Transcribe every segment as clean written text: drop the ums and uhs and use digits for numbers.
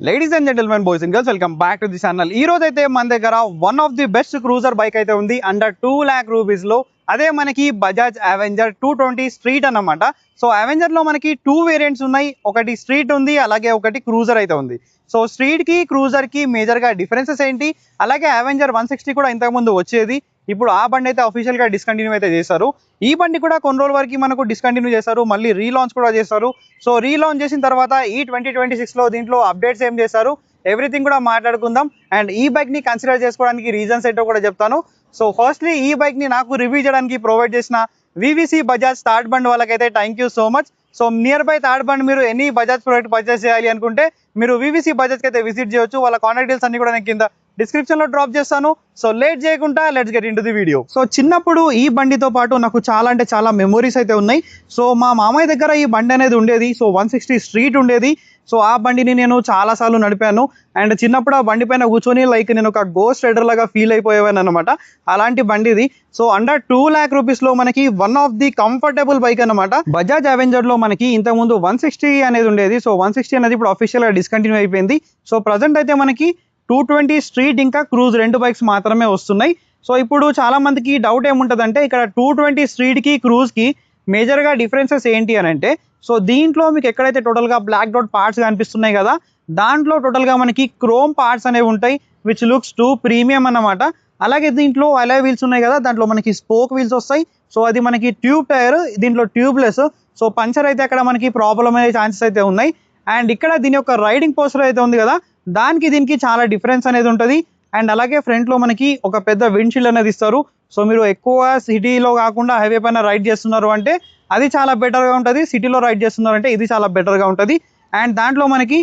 Ladies and gentlemen, boys and girls, welcome back to the channel. ఈ రోజు అయితే మన దగ్గర one of the best cruiser bike అయితే ఉంది అండర్ 2 lakh రూపీస్ లో. అదే మనకి బజాజ్ అవెంజర్ 220 స్ట్రీట్ అన్నమాట. సో అవెంజర్ లో మనకి 2 వేరియంట్స్ ఉన్నాయి. ఒకటి స్ట్రీట్ ఉంది, అలాగే ఒకటి క్రూజర్ అయితే ఉంది. సో స్ట్రీట్ కి క్రూజర్ కి మేజర్ గా డిఫరెన్సెస్ ఏంటి, అలాగే అవెంజర్ 160 కూడా ఇంతకుముందు వచ్చేది, ఇప్పుడు ఆ బండి అయితే అఫీషియల్ గా డిస్కంటిన్యూ అయితే చేశారు. ఈ బండి కూడా కొన్ని రోజుల వరకు మనకు డిస్కంటిన్యూ చేశారు, మళ్ళీ రీలాంచ్ కూడా చేస్తారు. సో రీలాంచ్ చేసిన తర్వాత ఈ 2026 లో దీంట్లో అప్డేట్స్ ఏం చేశారు, ఎవ్రీథింగ్ కూడా మాట్లాడుకుందాం. అండ్ ఈ బైక్ ని కన్సిడర్ చేసుకోవడానికి రీజన్స్ ఏంటో కూడా చెప్తాను. సో ఫస్ట్లీ ఈ బైక్ ని నాకు రివ్యూ చేయడానికి ప్రొవైడ్ చేసిన వివిసి బజాజ్ థర్డ్ బండ్ వాళ్ళకైతే thank you so much. So near by third bund మీరు ఎనీ బజాజ్ ప్రోడక్ట్ పర్చేస్ చేయాలి అనుకుంటే మీరు వివిసి బజాజ్కి అయితే విజిట్ చేయొచ్చు. వాళ్ళ కాంటాక్ట్ డీటెయిల్స్ అన్ని కూడా నేను కింద డిస్క్రిప్షన్ లో డ్రాప్ చేస్తాను. సో లేట్ చేయకుండా let's get into the video. So చిన్నప్పుడు ఈ బండితో పాటు నాకు చాలా అంటే చాలా మెమొరీస్ అయితే ఉన్నాయి. సో మా మామయ్య దగ్గర ఈ బండి అనేది ఉండేది. సో 160 స్ట్రీట్ ఉండేది. సో ఆ బండిని నేను చాలా సార్లు నడిపాను. అండ్ చిన్నప్పుడు ఆ బండి పైన కూర్చొని లైక్ నేను ఒక గోస్ట్ రైడర్ లాగా ఫీల్ అయిపోయేవాను అనమాట. అలాంటి బండి ఇది. సో అండర్ 2 lakh రూపీస్ లో మనకి one of the comfortable bike అనమాట. బజాజ్ అవెంజర్ లో మనకి ఇంతకుముందు 160 అనేది ఉండేది. సో 160 అనేది ఇప్పుడు అఫీషియల్ గా డిస్కంటిన్యూ అయిపోయింది. సో ప్రజెంట్ అయితే మనకి 220 స్ట్రీట్ ఇంకా క్రూజ్ రెండు బైక్స్ మాత్రమే వస్తున్నాయి. సో ఇప్పుడు చాలా మందికి డౌట్ ఏముంటుందంటే ఇక్కడ 220 స్ట్రీట్ కి క్రూజ్ కి మేజర్ గా డిఫరెన్సెస్ ఏంటి అని అంటే, సో దీంట్లో మీకు ఎక్కడైతే టోటల్ గా బ్లాక్ డాట్ పార్ట్స్ కనిపిస్తున్నాయి కదా, దాంట్లో టోటల్ గా మనకి క్రోమ్ పార్ట్స్ అనేవి ఉంటాయి, విచ్ లుక్స్ టు ప్రీమియం అన్నమాట. అలాగే దీంట్లో అలాయ్ వీల్స్ ఉన్నాయి కదా, దాంట్లో మనకి స్పోక్ వీల్స్ వస్తాయి. సో అది మనకి ట్యూబ్ టైర్, దీంట్లో ట్యూబ్లెస్. సో పంచర్ అయితే అక్కడ మనకి ప్రాబ్లం అయ్యే ఛాన్సెస్ అయితే ఉన్నాయి. అండ్ ఇక్కడ దీని యొక్క రైడింగ్ పోస్టర్ అయితే ఉంది కదా, దానికి దీనికి చాలా డిఫరెన్స్ అనేది ఉంటుంది. అండ్ అలాగే ఫ్రంట్ లో మనకి ఒక పెద్ద విండ్షీల్డ్ అనేది ఇస్తారు. సో మీరు ఎక్కువ సిటీలో కాకుండా హైవే పైన రైడ్ చేస్తున్నారు అంటే అది చాలా బెటర్గా ఉంటుంది, సిటీలో రైడ్ చేస్తున్నారు అంటే ఇది చాలా బెటర్గా ఉంటుంది. అండ్ దాంట్లో మనకి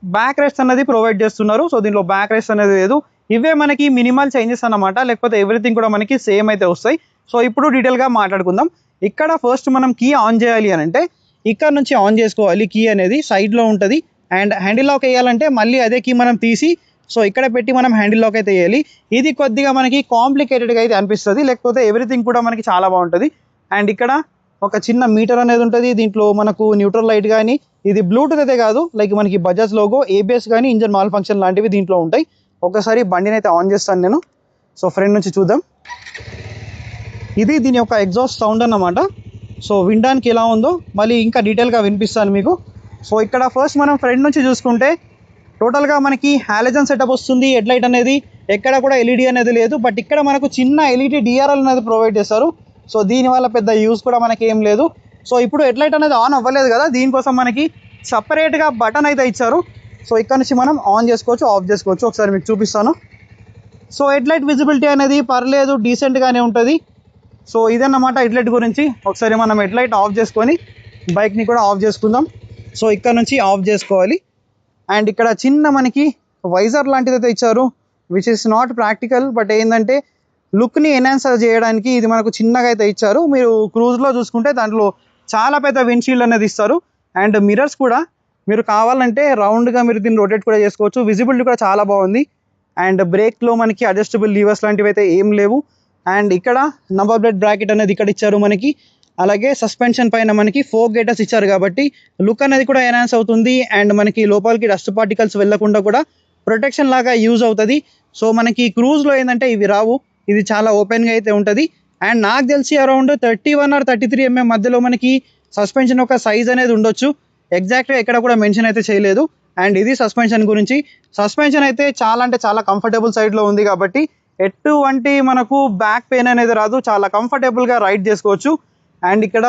బ్యాక్ రెస్ట్ అనేది ప్రొవైడ్ చేస్తున్నారు. సో దీంట్లో బ్యాక్ రెస్ట్ అనేది లేదు. ఇవే మనకి మినిమల్ చేంజెస్ అన్నమాట, లేకపోతే ఎవ్రీథింగ్ కూడా మనకి సేమ్ అయితే వస్తాయి. సో ఇప్పుడు డీటెయిల్గా మాట్లాడుకుందాం. ఇక్కడ ఫస్ట్ మనం కీ ఆన్ చేయాలి అని అంటే ఇక్కడ నుంచి ఆన్ చేసుకోవాలి. కీ అనేది సైడ్లో ఉంటుంది. అండ్ హ్యాండిల్ లాక్ వేయాలంటే మళ్ళీ అదే కీ మనం తీసి సో ఇక్కడ పెట్టి మనం హ్యాండిల్ లాక్ అయితే వేయాలి. ఇది కొద్దిగా మనకి కాంప్లికేటెడ్గా అయితే అనిపిస్తుంది, లేకపోతే ఎవ్రీథింగ్ కూడా మనకి చాలా బాగుంటుంది. అండ్ ఇక్కడ ఒక చిన్న మీటర్ అనేది ఉంటుంది. దీంట్లో మనకు న్యూట్రల్ లైట్ కానీ, ఇది బ్లూటూత్ అయితే కాదు, లైక్ మనకి బజాజ్ లోగో, ఏబిఎస్ కానీ, ఇంజన్ మాల్ ఫంక్షన్ లాంటివి దీంట్లో ఉంటాయి. ఒకసారి బండిని అయితే ఆన్ చేస్తాను నేను. సో ఫ్రంట్ నుంచి చూద్దాం. ఇది దీని యొక్క ఎగ్జాస్ట్ సౌండ్ అన్నమాట. సో వినడానికి ఎలా ఉందో మళ్ళీ ఇంకా డీటెయిల్గా వినిపిస్తాను మీకు. సో ఇక్కడ ఫస్ట్ మనం ఫ్రంట్ నుంచి చూసుకుంటే టోటల్గా మనకి హాలోజన్ సెటప్ వస్తుంది. హెడ్ లైట్ అనేది ఎక్కడ కూడా ఎల్ఈడి అనేది లేదు, బట్ ఇక్కడ మనకు చిన్న ఎల్ఈడి డిఆర్ఎల్ అనేది ప్రొవైడ్ చేస్తారు. సో దీనివల్ల పెద్ద యూస్ కూడా మనకి ఏం లేదు. సో ఇప్పుడు హెడ్ లైట్ అనేది ఆన్ అవ్వలేదు కదా, దీనికోసం మనకి సపరేట్గా బటన్ అయితే ఇచ్చారు. సో ఇక్కడ నుంచి మనం ఆన్ చేసుకోవచ్చు, ఆఫ్ చేసుకోవచ్చు. ఒకసారి మీకు చూపిస్తాను. సో హెడ్ లైట్ విజిబిలిటీ అనేది పర్లేదు, డీసెంట్గానే ఉంటుంది. సో ఇదన్నమాట హెడ్ లైట్ గురించి. ఒకసారి మనం హెడ్ లైట్ ఆఫ్ చేసుకొని బైక్ని కూడా ఆఫ్ చేసుకుందాం. సో ఇక్కడ నుంచి ఆఫ్ చేసుకోవాలి. అండ్ ఇక్కడ చిన్న మనకి వైజర్ లాంటిది అయితే ఇచ్చారు, which is not practical, but ఏంటంటే లుక్ని ఎన్హాన్స్ చేయడానికి ఇది మనకు చిన్నగా అయితే ఇచ్చారు. మీరు క్రూజ్లో చూసుకుంటే దాంట్లో చాలా పెద్ద విండ్షీల్డ్ అనేది ఇస్తారు. అండ్ మిరర్స్ కూడా మీరు కావాలంటే రౌండ్గా మీరు దీన్ని రొటేట్ కూడా చేసుకోవచ్చు. విజిబిలిటీ కూడా చాలా బాగుంది. అండ్ బ్రేక్లో మనకి అడ్జస్టబుల్ లీవర్స్ లాంటివి అయితే ఏం లేవు. అండ్ ఇక్కడ నంబర్ ప్లేట్ బ్రాకెట్ అనేది ఇక్కడ ఇచ్చారు మనకి. అలాగే సస్పెన్షన్ పైన మనకి 4 గేటర్స్ ఇచ్చారు కాబట్టి లుక్ అనేది కూడా ఎన్హాన్స్ అవుతుంది. అండ్ మనకి లోపలికి డస్ట్ పార్టికల్స్ వెళ్లకుండా కూడా ప్రొటెక్షన్ లాగా యూజ్ అవుతుంది. సో మనకి క్రూజ్లో ఏంటంటే ఇవి రావు, ఇది చాలా ఓపెన్గా అయితే ఉంటుంది. అండ్ నాకు తెలిసి అరౌండ్ 31 or 33 mm మధ్యలో మనకి సస్పెన్షన్ ఒక సైజ్ అనేది ఉండొచ్చు. ఎగ్జాక్ట్గా ఎక్కడ కూడా మెన్షన్ అయితే చేయలేదు. అండ్ ఇది సస్పెన్షన్ గురించి. సస్పెన్షన్ అయితే చాలా అంటే చాలా కంఫర్టబుల్ సైడ్లో ఉంది కాబట్టి ఎటువంటి మనకు బ్యాక్ పెయిన్ అనేది రాదు, చాలా కంఫర్టబుల్గా రైడ్ చేసుకోవచ్చు. అండ్ ఇక్కడ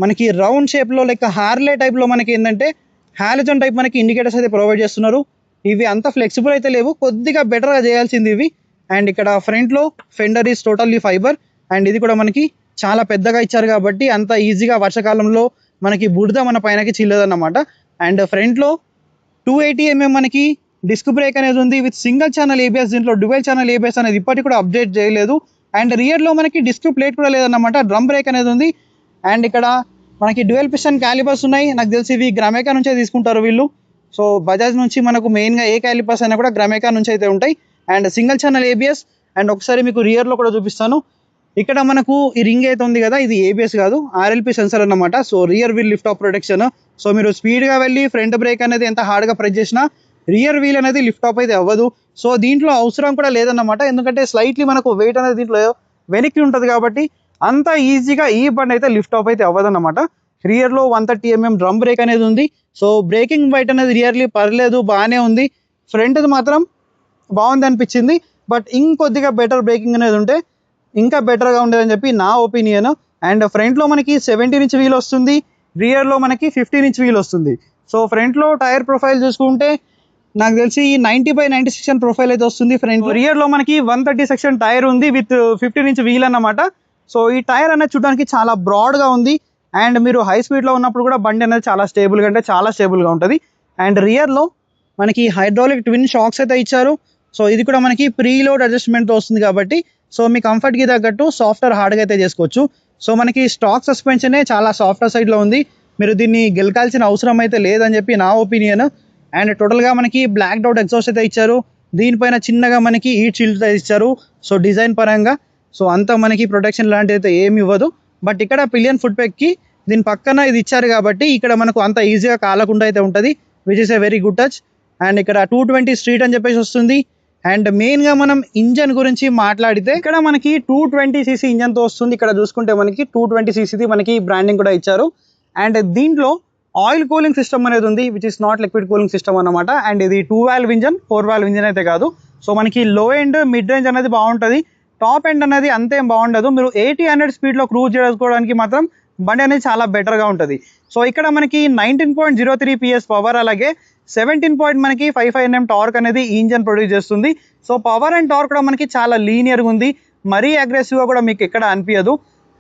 మనకి రౌండ్ షేప్లో లైక్ హార్లే టైప్లో మనకి ఏంటంటే హాలోజన్ టైప్ మనకి ఇండికేటర్స్ అయితే ప్రొవైడ్ చేస్తున్నారు. ఇవి అంత ఫ్లెక్సిబుల్ అయితే లేవు, కొద్దిగా బెటర్గా చేయాల్సింది ఇవి. అండ్ ఇక్కడ ఫ్రంట్లో fender is totally fibre. And ఇది కూడా మనకి చాలా పెద్దగా ఇచ్చారు కాబట్టి అంత ఈజీగా వర్షాకాలంలో మనకి బుడద మన పైనకి చిల్లదన్నమాట. అండ్ ఫ్రంట్లో 280 mm మనకి డిస్క్ బ్రేక్ అనేది ఉంది విత్ సింగిల్ ఛానల్ ఏబిఎస్. దీంట్లో డ్యూయల్ ఛానల్ ఏబిఎస్ అనేది ఇప్పటికి కూడా అప్డేట్ చేయలేదు. అండ్ రియర్లో మనకి డిస్క్ ప్లేట్ కూడా లేదన్నమాట, డ్రమ్ బ్రేక్ అనేది ఉంది. అండ్ ఇక్కడ మనకి డ్యూయల్ పిస్టన్ క్యాలిపర్స్ ఉన్నాయి. నాకు తెలిసి ఇవి గ్రామేకా నుంచే తీసుకుంటారు వీళ్ళు. సో బజాజ్ నుంచి మనకు మెయిన్గా ఏ క్యాలిపర్స్ అయినా కూడా గ్రామేకా నుంచి అయితే ఉంటాయి. And single channel ABS. And ఒకసారి మీకు రియర్లో కూడా చూపిస్తాను. ఇక్కడ మనకు ఈ రింగ్ అయితే ఉంది కదా, ఇది ఏబిఎస్ కాదు, ఆర్ఎల్పి సెన్సర్ అన్నమాట. So rear wheel lift off protection. So మీరు స్పీడ్గా వెళ్ళి ఫ్రంట్ బ్రేక్ అనేది ఎంత హార్డ్గా ప్రెస్ చేసినా రియర్ వీల్ అనేది లిఫ్ట్ అప్ అయితే అవ్వదు. సో దీంట్లో అవసరం కూడా లేదన్నమాట, ఎందుకంటే స్లైట్లీ మనకు వెయిట్ అనేది దీంట్లో వెనక్కి ఉంటుంది కాబట్టి అంత ఈజీగా ఈ బండి అయితే లిఫ్ట్ అప్ అయితే అవ్వదన్నమాట. రియర్లో 130mm డ్రమ్ బ్రేక్ అనేది ఉంది. సో బ్రేకింగ్ బైట్ అనేది రియర్లీ పర్లేదు, బాగానే ఉంది. ఫ్రంట్ది మాత్రం బాగుంది అనిపించింది, బట్ ఇంకొద్దిగా బెటర్ బ్రేకింగ్ అనేది ఉంటే ఇంకా బెటర్గా ఉండేదని చెప్పి నా ఒపీనియన్. అండ్ ఫ్రంట్లో మనకి 17" వీల్ వస్తుంది, రియర్లో మనకి 15" వీల్ వస్తుంది. సో ఫ్రంట్లో టైర్ ప్రొఫైల్ చూసుకుంటే నాకు తెలిసి 90/90 సెక్షన్ ప్రొఫైల్ అయితే వస్తుంది. ఫ్రంట్ రియర్లో మనకి 130 సెక్షన్ టైర్ ఉంది విత్ 15" వీల్ అన్నమాట. సో ఈ టైర్ అనేది చూడడానికి చాలా బ్రాడ్గా ఉంది. అండ్ మీరు హై స్పీడ్లో ఉన్నప్పుడు కూడా బండి అనేది చాలా స్టేబుల్గా, అంటే చాలా స్టేబుల్గా ఉంటుంది. అండ్ రియర్లో మనకి హైడ్రాలిక్ ట్విన్ షాక్స్ అయితే ఇచ్చారు. సో ఇది కూడా మనకి ప్రీలోడ్ అడ్జస్ట్మెంట్తో వస్తుంది కాబట్టి సో మీ కంఫర్ట్కి తగ్గట్టు సాఫ్ట్వేర్ హార్డ్గా అయితే చేసుకోవచ్చు. సో మనకి స్టాక్ సస్పెన్షనే చాలా సాఫ్ట్వేర్ సైడ్లో ఉంది, మీరు దీన్ని గెలకాల్సిన అవసరం అయితే లేదని చెప్పి నా ఒపీనియన్. అండ్ టోటల్గా మనకి బ్లాక్ డౌట్ ఎగ్జాస్ట్ అయితే ఇచ్చారు, దీనిపైన చిన్నగా మనకి హీట్ షీల్డ్ అయితే ఇచ్చారు. సో డిజైన్ పరంగా సో అంతా మనకి ప్రొటెక్షన్ లాంటిది అయితే ఏమి ఇవ్వదు. బట్ ఇక్కడ పిలియన్ ఫుట్ పెక్కి దీని పక్కన ఇది ఇచ్చారు కాబట్టి ఇక్కడ మనకు అంత ఈజీగా కాలకుండా అయితే ఉంటుంది, which is a very good touch. And ఇక్కడ 220 స్ట్రీట్ అని చెప్పేసి వస్తుంది. అండ్ మెయిన్గా మనం ఇంజన్ గురించి మాట్లాడితే ఇక్కడ మనకి 220cc ఇంజన్తో వస్తుంది. ఇక్కడ చూసుకుంటే మనకి 220ccది మనకి బ్రాండింగ్ కూడా ఇచ్చారు. అండ్ దీంట్లో ఆయిల్ కూలింగ్ సిస్టమ్ అనేది ఉంది, which is not liquid cooling system అన్నమాట. అండ్ ఇది 2 valve ఇంజన్, 4 valve ఇంజన్ అయితే కాదు. సో మనకి లో ఎండ్ మిడ్ రేంజ్ అనేది బాగుంటుంది, టాప్ ఎండ్ అనేది అంతేం బాగుండదు. మీరు 80-100 స్పీడ్లో క్రూజ్ చేసుకోవడానికి మాత్రం బండి అనేది చాలా బెటర్గా ఉంటుంది. సో ఇక్కడ మనకి 19.03 PS పవర్, అలాగే 17.55 Nm టార్క్ అనేది ఈ ఇంజన్ ప్రొడ్యూస్ చేస్తుంది. సో పవర్ అండ్ టార్క్ కూడా మనకి చాలా లీనియర్గా ఉంది, మరీ అగ్రెసివ్గా కూడా మీకు ఎక్కడ అనిపించదు.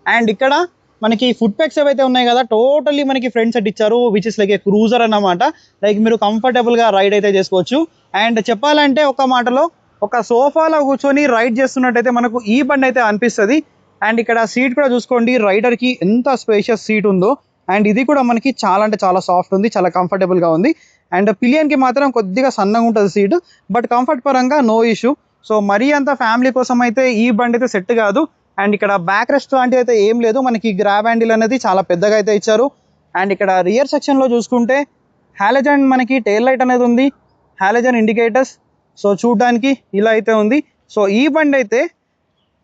అండ్ ఇక్కడ మనకి ఫుట్ పెక్స్ ఏవైతే ఉన్నాయి కదా, టోటల్లీ మనకి ఫ్రంట్ సెట్ ఇచ్చారు, which is like A cruiser అన్నమాట. లైక్ మీరు కంఫర్టబుల్గా రైడ్ అయితే చేసుకోవచ్చు. అండ్ చెప్పాలంటే ఒక మాటలో ఒక సోఫాలో కూర్చొని రైడ్ చేస్తున్నట్టయితే మనకు ఈ బండి అయితే అనిపిస్తుంది. అండ్ ఇక్కడ సీట్ కూడా చూసుకోండి, రైడర్కి ఎంత స్పేషియస్ సీట్ ఉందో. అండ్ ఇది కూడా మనకి చాలా అంటే చాలా సాఫ్ట్ ఉంది, చాలా కంఫర్టబుల్గా ఉంది. అండ్ పిలియన్కి మాత్రం కొద్దిగా సన్నగా ఉంటుంది సీట్, బట్ కంఫర్ట్ పరంగా నో ఇష్యూ. సో మరీ అంత ఫ్యామిలీ కోసం అయితే ఈ బండి అయితే సెట్ కాదు. అండ్ ఇక్కడ బ్యాక్ రెస్ట్ లాంటివి అయితే ఏం లేదు, మనకి గ్రాబ్ హ్యాండిల్ అనేది చాలా పెద్దగా అయితే ఇచ్చారు. అండ్ ఇక్కడ రియర్ సెక్షన్లో చూసుకుంటే హాలోజన్ మనకి టెయిల్ లైట్ అనేది ఉంది, హాలోజన్ ఇండికేటర్స్. సో చూడడానికి ఇలా అయితే ఉంది. సో ఈ బండి అయితే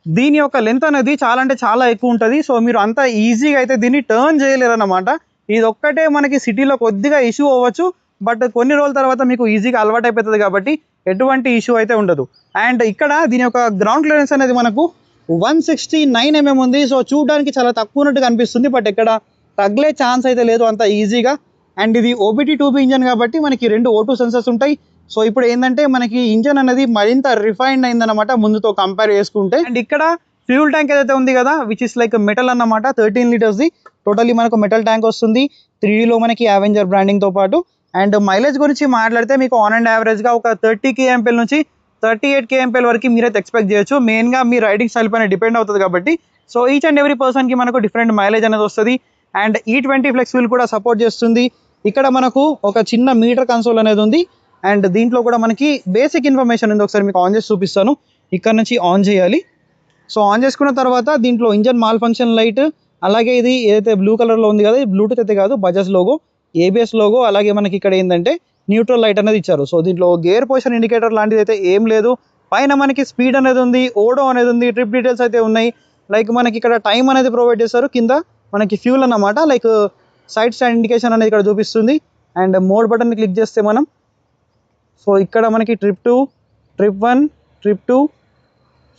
దీని యొక్క లెంత్ అనేది చాలా అంటే చాలా ఎక్కువ ఉంటుంది. సో మీరు అంత ఈజీగా అయితే దీన్ని టర్న్ చేయలేరు అన్నమాట. ఇది ఒక్కటే మనకి సిటీలో కొద్దిగా ఇష్యూ అవ్వచ్చు, బట్ కొన్ని రోజుల తర్వాత మీకు ఈజీగా అలవాటు అయిపోతుంది కాబట్టి ఎటువంటి ఇష్యూ అయితే ఉండదు. అండ్ ఇక్కడ దీని యొక్క గ్రౌండ్ క్లియరెన్స్ అనేది మనకు 169 mm ఉంది. సో చూడడానికి చాలా తక్కువ ఉన్నట్టుగా అనిపిస్తుంది, బట్ ఇక్కడ తగిలే ఛాన్స్ అయితే లేదు అంత ఈజీగా. అండ్ ఇది OBD 2B ఇంజన్ కాబట్టి మనకి 2 O2 సెన్సర్స్ ఉంటాయి. సో ఇప్పుడు ఏంటంటే మనకి ఇంజన్ అనేది మరింత రిఫైన్డ్ అయిందన్నమాట ముందుతో కంపేర్ చేసుకుంటే. అండ్ ఇక్కడ ఫ్యూల్ ట్యాంక్ ఏదైతే ఉంది కదా, విచ్ ఇస్ లైక్ మెటల్ అన్నమాట, 13 లీటర్స్ది టోటల్లీ మనకు మెటల్ ట్యాంక్ వస్తుంది, 3Dలో మనకి అవెంజర్ బ్రాండింగ్తో పాటు. అండ్ మైలేజ్ గురించి మాట్లాడితే మీకు ఆన్ అండ్ యావరేజ్గా ఒక 30 kmpl నుంచి 38 kmpl వరకు మీరైతే ఎక్స్పెక్ట్ చేయొచ్చు. మెయిన్గా మీ రైడింగ్ స్టైల్ పైన డిపెండ్ అవుతుంది కాబట్టి సో ఈచ్ అండ్ ఎవ్రీ పర్సన్కి మనకు డిఫరెంట్ మైలేజ్ అనేది వస్తుంది. అండ్ E20 ఫ్లెక్స్ వీల్ కూడా సపోర్ట్ చేస్తుంది. ఇక్కడ మనకు ఒక చిన్న మీటర్ కన్సోల్ అనేది ఉంది. అండ్ దీంట్లో కూడా మనకి బేసిక్ ఇన్ఫర్మేషన్ ఉంది, ఒకసారి మీకు ఆన్ చేసి చూపిస్తాను. ఇక్కడ నుంచి ఆన్ చేయాలి. సో ఆన్ చేసుకున్న తర్వాత దీంట్లో ఇంజన్ మాల్ ఫంక్షన్ లైట్, అలాగే ఇది ఏదైతే బ్లూ కలర్లో ఉంది కదా, బ్లూటూత్ అయితే కాదు, బజాజ్ లోగో, ABS లోగో, అలాగే మనకి ఇక్కడ ఏంటంటే న్యూట్రల్ లైట్ అనేది ఇచ్చారు. సో దీంట్లో గేర్ పొజిషన్ ఇండికేటర్ లాంటిది అయితే ఏం లేదు. పైన మనకి స్పీడ్ అనేది ఉంది, ఓడో అనేది ఉంది, ట్రిప్ డీటెయిల్స్ అయితే ఉన్నాయి. లైక్ మనకి ఇక్కడ టైం అనేది ప్రొవైడ్ చేస్తారు, కింద మనకి ఫ్యూల్ అన్నమాట, లైక్ సైడ్ స్టాండ్ ఇండికేషన్ అనేది ఇక్కడ చూపిస్తుంది. అండ్ మోడ్ బటన్ని క్లిక్ చేస్తే మనం సో ఇక్కడ మనకి ట్రిప్ 2, ట్రిప్ 1, ట్రిప్ 2.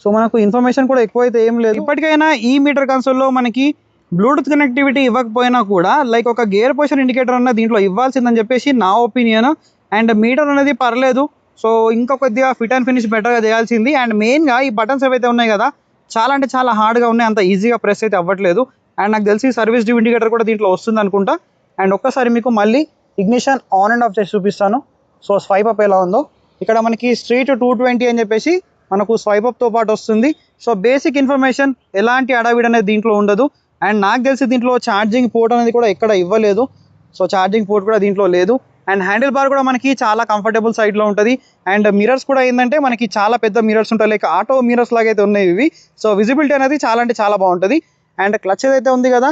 సో మనకు ఇన్ఫర్మేషన్ కూడా ఎక్కువైతే ఏం లేదు. ఇప్పటికైనా ఈ మీటర్ కన్సోల్లో మనకి బ్లూటూత్ కనెక్టివిటీ ఇవ్వకపోయినా కూడా లైక్ ఒక గేర్ పొజిషన్ ఇండికేటర్ అన్న దీంట్లో ఇవ్వాల్సిందని చెప్పేసి నా ఒపీనియన్. అండ్ మీటర్ అనేది పర్లేదు, సో ఇంకా కొద్దిగా ఫిట్ అండ్ ఫినిష్ బెటర్గా చేయాల్సింది. అండ్ మెయిన్గా ఈ బటన్స్ ఏవైతే ఉన్నాయి కదా, చాలా అంటే చాలా హార్డ్గా ఉన్నాయి, అంత ఈజీగా ప్రెస్ అయితే అవ్వట్లేదు. అండ్ నాకు తెలిసి సర్వీస్ డ్యూ ఇండికేటర్ కూడా దీంట్లో వస్తుంది అనుకుంటా. అండ్ ఒక్కసారి మీకు మళ్ళీ ఇగ్నిషన్ ఆన్ అండ్ ఆఫ్ చేసి చూపిస్తాను. సో స్వైప్ అప్ ఎలా ఉందో, ఇక్కడ మనకి స్ట్రీట్ 220 అని చెప్పేసి మనకు స్వైప్ అప్తో పాటు వస్తుంది. సో బేసిక్ ఇన్ఫర్మేషన్, ఎలాంటి అడవిడ్ అనేది దీంట్లో ఉండదు. అండ్ నాకు తెలిసి దీంట్లో ఛార్జింగ్ పోర్ట్ అనేది కూడా ఎక్కడ ఇవ్వలేదు. సో ఛార్జింగ్ పోర్ట్ కూడా దీంట్లో లేదు. అండ్ హ్యాండిల్ బార్ కూడా మనకి చాలా కంఫర్టబుల్ సైడ్లో ఉంటుంది. అండ్ మిరర్స్ కూడా ఏంటంటే మనకి చాలా పెద్ద మిరర్స్ ఉంటాయి, లైక్ ఆటో మిరర్స్ లాగా అయితే ఉన్నాయి ఇవి. సో విజిబిలిటీ అనేది చాలా అంటే చాలా బాగుంటుంది. అండ్ క్లచ్ ఏదైతే ఉంది కదా,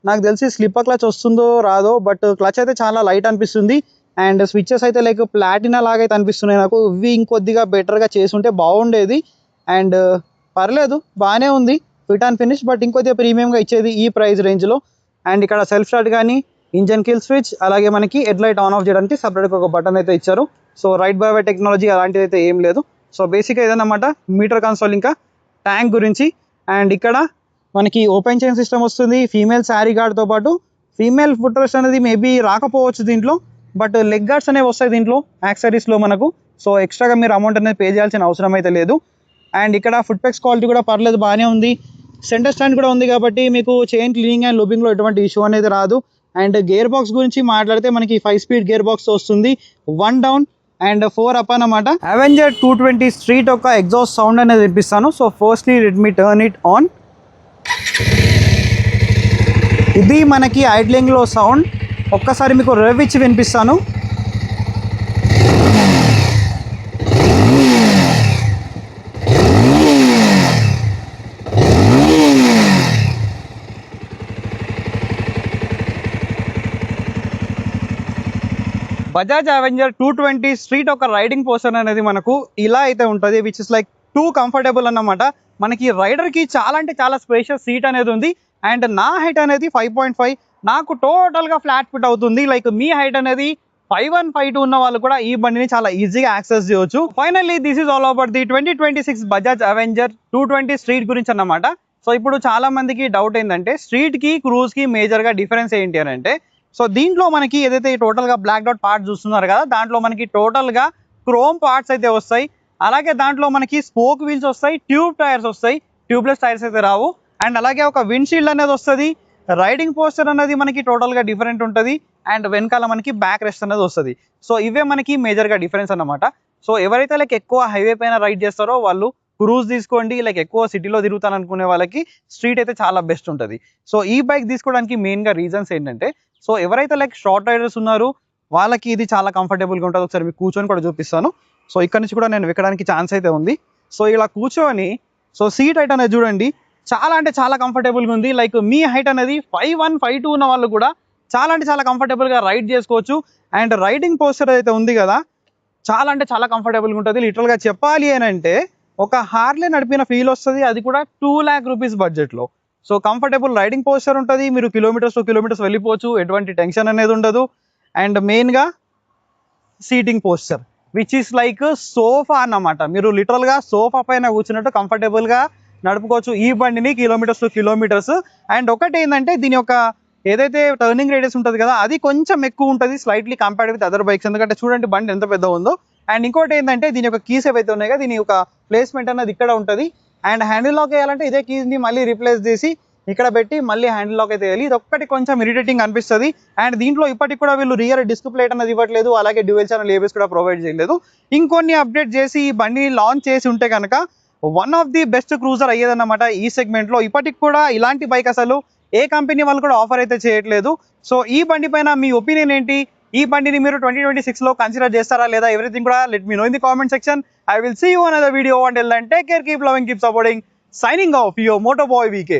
నాకు తెలిసి స్లిప్పర్ క్లచ్ వస్తుందో రాదో, బట్ క్లచ్ అయితే చాలా లైట్ అనిపిస్తుంది. అండ్ స్విచ్చెస్ అయితే లైక్ ప్లాటినా లాగా అయితే అనిపిస్తున్నాయి నాకు. ఇవి ఇంకొద్దిగా బెటర్గా చేసుంటే బాగుండేది. అండ్ పర్లేదు బాగానే ఉంది ఫిట్ అండ్ ఫినిష్, బట్ ఇంకొద్దిగా ప్రీమియంగా ఇచ్చేది ఈ ప్రైస్ రేంజ్లో. అండ్ ఇక్కడ సెల్ఫ్ స్టార్ట్ కానీ, ఇంజన్ కిల్ స్విచ్, అలాగే మనకి హెడ్ లైట్ ఆన్ ఆఫ్ చేయడానికి సపరేట్గా ఒక బటన్ అయితే ఇచ్చారు. So ride by wire technology అలాంటిది అయితే ఏం లేదు. సో బేసిక్గా ఇదన్నమాట మీటర్ కన్సోల్ ఇంకా ట్యాంక్ గురించి. అండ్ ఇక్కడ మనకి ఓపెన్ చైన్ సిస్టమ్ వస్తుంది, ఫీమేల్ శారీ గార్డ్తో పాటు ఫీమేల్ ఫుట్ రెస్ట్ అనేది మేబీ రాకపోవచ్చు దీంట్లో, బట్ లెగ్ గార్డ్స్ అనేవి వస్తాయి దీంట్లో యాక్సరీస్లో మనకు. సో ఎక్స్ట్రాగా మీరు అమౌంట్ అనేది పే చేయాల్సిన అవసరం అయితే లేదు. అండ్ ఇక్కడ ఫుట్ పెక్స్ క్వాలిటీ కూడా పర్లేదు బాగానే ఉంది. సెంటర్ స్టాండ్ కూడా ఉంది కాబట్టి మీకు చైన్ క్లీనింగ్ అండ్ లూపింగ్లో ఎటువంటి ఇష్యూ అనేది రాదు. అండ్ గేర్ బాక్స్ గురించి మాట్లాడితే మనకి 5 స్పీడ్ గేర్ బాక్స్ వస్తుంది, 1 డౌన్ అండ్ 4 అప్ అన్నమాట. అవెంజర్ 220 స్ట్రీట్ ఒక ఎగ్జాస్ట్ సౌండ్ అనేది వినిపిస్తాను. So firstly let me turn it on. ఇది మనకి ఐడ్లింగ్లో సౌండ్. ఒక్కసారి మీకు రెవ్ ఇచ్చి వినిపిస్తాను. బజాజ్ అవెంజర్ 220 స్ట్రీట్ ఒక రైడింగ్ పోర్షన్ అనేది మనకు ఇలా అయితే ఉంటుంది, which is like two comfortable అన్నమాట. మనకి రైడర్కి చాలా అంటే చాలా స్పేషియస్ సీట్ అనేది ఉంది. అండ్ నా హైట్ అనేది 5.5, నాకు టోటల్గా ఫ్లాట్ ఫిట్ అవుతుంది. లైక్ మీ హైట్ అనేది 5'1", 5'2" ఉన్న వాళ్ళు కూడా ఈ బండిని చాలా ఈజీగా యాక్సెస్ చేయొచ్చు. Finally this is all about the 2026 Bajaj Avenger 220 street గురించి అన్నమాట. సో ఇప్పుడు చాలా మందికి డౌట్ ఏంటంటే స్ట్రీట్కి క్రూజ్కి మేజర్గా డిఫరెన్స్ ఏంటి అని అంటే, సో దీంట్లో మనకి ఏదైతే టోటల్గా బ్లాక్ డాట్ పార్ట్స్ చూస్తున్నారు కదా, దాంట్లో మనకి టోటల్గా క్రోమ్ పార్ట్స్ అయితే వస్తాయి. అలాగే దాంట్లో మనకి స్పోక్ వీల్స్ వస్తాయి, ట్యూబ్ టైర్స్ వస్తాయి, ట్యూబ్లెస్ టైర్స్ అయితే రావు. అండ్ అలాగే ఒక విండ్షీల్డ్ అనేది వస్తుంది. రైడింగ్ పోస్టర్ అనేది మనకి టోటల్గా డిఫరెంట్ ఉంటుంది. అండ్ వెనకాల మనకి బ్యాక్ రెస్ట్ అనేది వస్తుంది. సో ఇవే మనకి మేజర్గా డిఫరెన్స్ అన్నమాట. సో ఎవరైతే లైక్ ఎక్కువ హైవే పైన రైడ్ చేస్తారో వాళ్ళు క్రూజ్ తీసుకోండి. లైక్ ఎక్కువ సిటీలో తిరుగుతాను అనుకునే వాళ్ళకి స్ట్రీట్ అయితే చాలా బెస్ట్ ఉంటుంది. సో ఈ బైక్ తీసుకోవడానికి మెయిన్గా రీజన్స్ ఏంటంటే, సో ఎవరైతే లైక్ షార్ట్ రైడర్స్ ఉన్నారో వాళ్ళకి ఇది చాలా కంఫర్టబుల్గా ఉంటుంది. ఒకసారి మీకు కూర్చొని కూడా చూపిస్తాను. సో ఇక్కడ నుంచి కూడా నేను ఎక్కడానికి ఛాన్స్ అయితే ఉంది. సో ఇలా కూర్చొని సో సీట్ హైట్ అనేది చూడండి, చాలా అంటే చాలా కంఫర్టబుల్గా ఉంది. లైక్ మీ హైట్ అనేది 5'1", 5'2" ఉన్న వాళ్ళు కూడా చాలా అంటే చాలా కంఫర్టబుల్గా రైడ్ చేసుకోవచ్చు. అండ్ రైడింగ్ పోస్టర్ అయితే ఉంది కదా, చాలా అంటే చాలా కంఫర్టబుల్గా ఉంటుంది. లిటరల్గా చెప్పాలి అని అంటే ఒక హార్లే నడిపిన ఫీల్ వస్తుంది, అది కూడా 2 lakh రూపీస్ బడ్జెట్లో. సో కంఫర్టబుల్ రైడింగ్ పోస్టర్ ఉంటుంది, మీరు కిలోమీటర్స్ వెళ్ళిపోవచ్చు, ఎటువంటి టెన్షన్ అనేది ఉండదు. అండ్ మెయిన్గా seating poster which is like sofa అన్నమాట. మీరు లిటరల్గా సోఫా పైన కూర్చున్నట్టు కంఫర్టబుల్గా నడుపుకోవచ్చు ఈ బండిని కిలోమీటర్స్. అండ్ ఒకటి ఏంటంటే దీని యొక్క ఏదైతే టర్నింగ్ రేడియస్ ఉంటుంది కదా, అది కొంచెం ఎక్కువ ఉంటుంది slightly compared with other bikes. ఎందుకంటే చూడండి బండి ఎంత పెద్ద ఉందో. అండ్ ఇంకోటి ఏంటంటే దీని యొక్క కీస్ ఏవైతే ఉన్నాయి కదా, దీని యొక్క ప్లేస్మెంట్ అనేది ఇక్కడ ఉంటుంది. అండ్ హ్యాండిల్ లాక్ వేయాలంటే ఇదే కీస్ని మళ్ళీ రీప్లేస్ చేసి ఇక్కడ పెట్టి మళ్ళీ హ్యాండిల్ లాక్ అయితే వేయాలి. ఇది ఒక్కటి కొంచెం ఇరిటేటింగ్ అనిపిస్తుంది. అండ్ దీంట్లో ఇప్పటికి కూడా వీళ్ళు రియర్ డిస్క్ ప్లేట్ అనేది ఇవ్వట్లేదు, అలాగే డ్యూయల్ ఛానల్ ఏబిఎస్ కూడా ప్రొవైడ్ చేయలేదు. ఇంకొన్ని అప్డేట్ చేసి ఈ బండిని లాంచ్ చేసి ఉంటే కనుక one of the best cruiser అయ్యేదన్నమాట ఈ సెగ్మెంట్లో. ఇప్పటికి కూడా ఇలాంటి బైక్ అసలు ఏ కంపెనీ వాళ్ళు కూడా ఆఫర్ అయితే చేయట్లేదు. సో ఈ బండి పైన మీ ఒపీనియన్ ఏంటి? ఈ బండిని మీరు 2026లో కన్సిడర్ చేస్తారా లేదా? ఎవ్రీథింగ్ కూడా let me know in the comment section. I will see you another video. Until then, take care, keep loving, keep supporting. Signing off, your Motoboy VK.